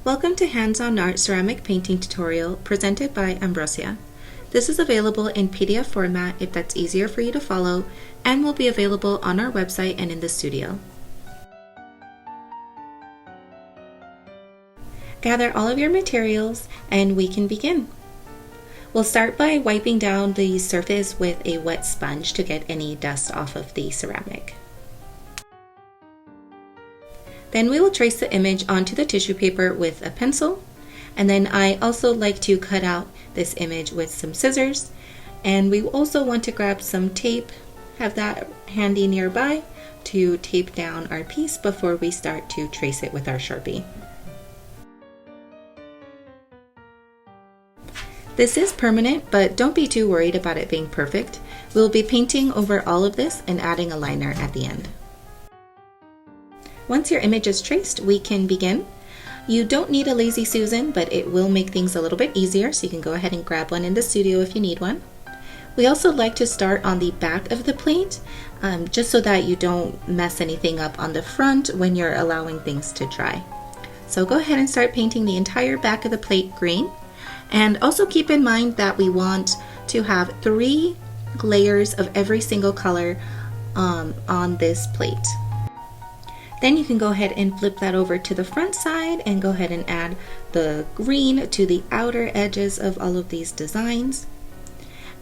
Welcome to Hands-on Art Ceramic Painting Tutorial presented by Ambrosia. This is available in PDF format if that's easier for you to follow, and will be available on our website and in the studio. Gather all of your materials and we can begin. We'll start by wiping down the surface with a wet sponge to get any dust off of the ceramic. Then we will trace the image onto the tissue paper with a pencil, and then I also like to cut out this image with some scissors, and we also want to grab some tape, have that handy nearby to tape down our piece before we start to trace it with our Sharpie. This is permanent, but don't be too worried about it being perfect. We'll be painting over all of this and adding a liner at the end. Once your image is traced, we can begin. You don't need a Lazy Susan, but it will make things a little bit easier, so you can go ahead and grab one in the studio if you need one. We also like to start on the back of the plate, just so that you don't mess anything up on the front when you're allowing things to dry. So go ahead and start painting the entire back of the plate green. And also keep in mind that we want to have 3 layers of every single color on this plate. Then you can go ahead and flip that over to the front side and go ahead and add the green to the outer edges of all of these designs.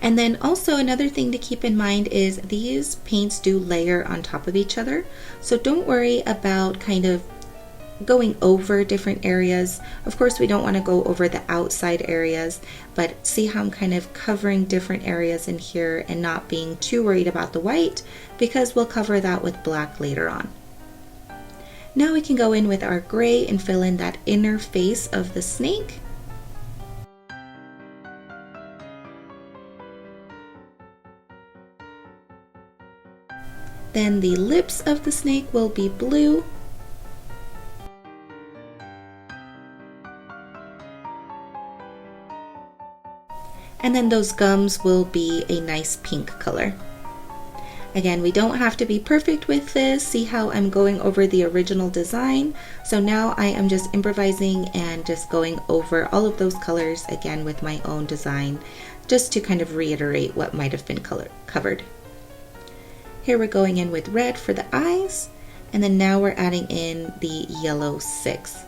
And then also another thing to keep in mind is these paints do layer on top of each other. So don't worry about kind of going over different areas. Of course, we don't want to go over the outside areas, but see how I'm kind of covering different areas in here and not being too worried about the white, because we'll cover that with black later on. Now we can go in with our gray and fill in that inner face of the snake. Then the lips of the snake will be blue. And then those gums will be a nice pink color. Again, we don't have to be perfect with this. See how I'm going over the original design? So now I am just improvising and just going over all of those colors again with my own design, just to kind of reiterate what might have been covered. Here we're going in with red for the eyes, and then now we're adding in the yellow 6.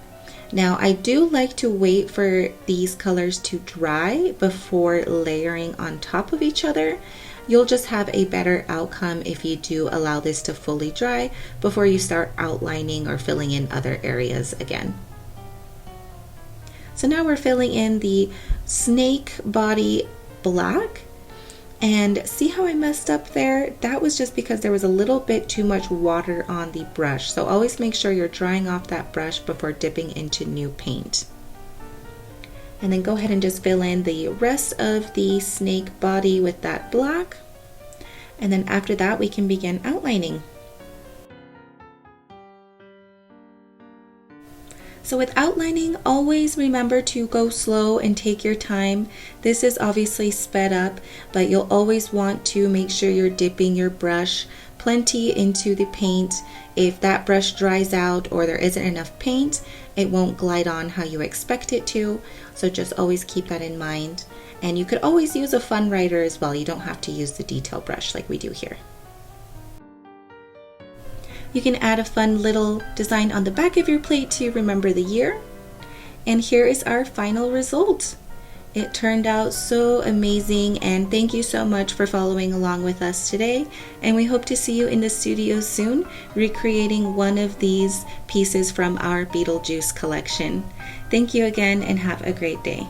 Now I do like to wait for these colors to dry before layering on top of each other. You'll just have a better outcome if you do allow this to fully dry before you start outlining or filling in other areas again. So now we're filling in the snake body black. And see how I messed up there? That was just because there was a little bit too much water on the brush. So always make sure you're drying off that brush before dipping into new paint. And then go ahead and just fill in the rest of the snake body with that black. And then after that, we can begin outlining. So with outlining, always remember to go slow and take your time. This is obviously sped up, but you'll always want to make sure you're dipping your brush plenty into the paint. If that brush dries out or there isn't enough paint, it won't glide on how you expect it to. So just always keep that in mind. And you could always use a fun writer as well. You don't have to use the detail brush like we do here. You can add a fun little design on the back of your plate to remember the year. And here is our final result. It turned out so amazing, and thank you so much for following along with us today. And we hope to see you in the studio soon, recreating one of these pieces from our BeetleJuice collection. Thank you again and have a great day.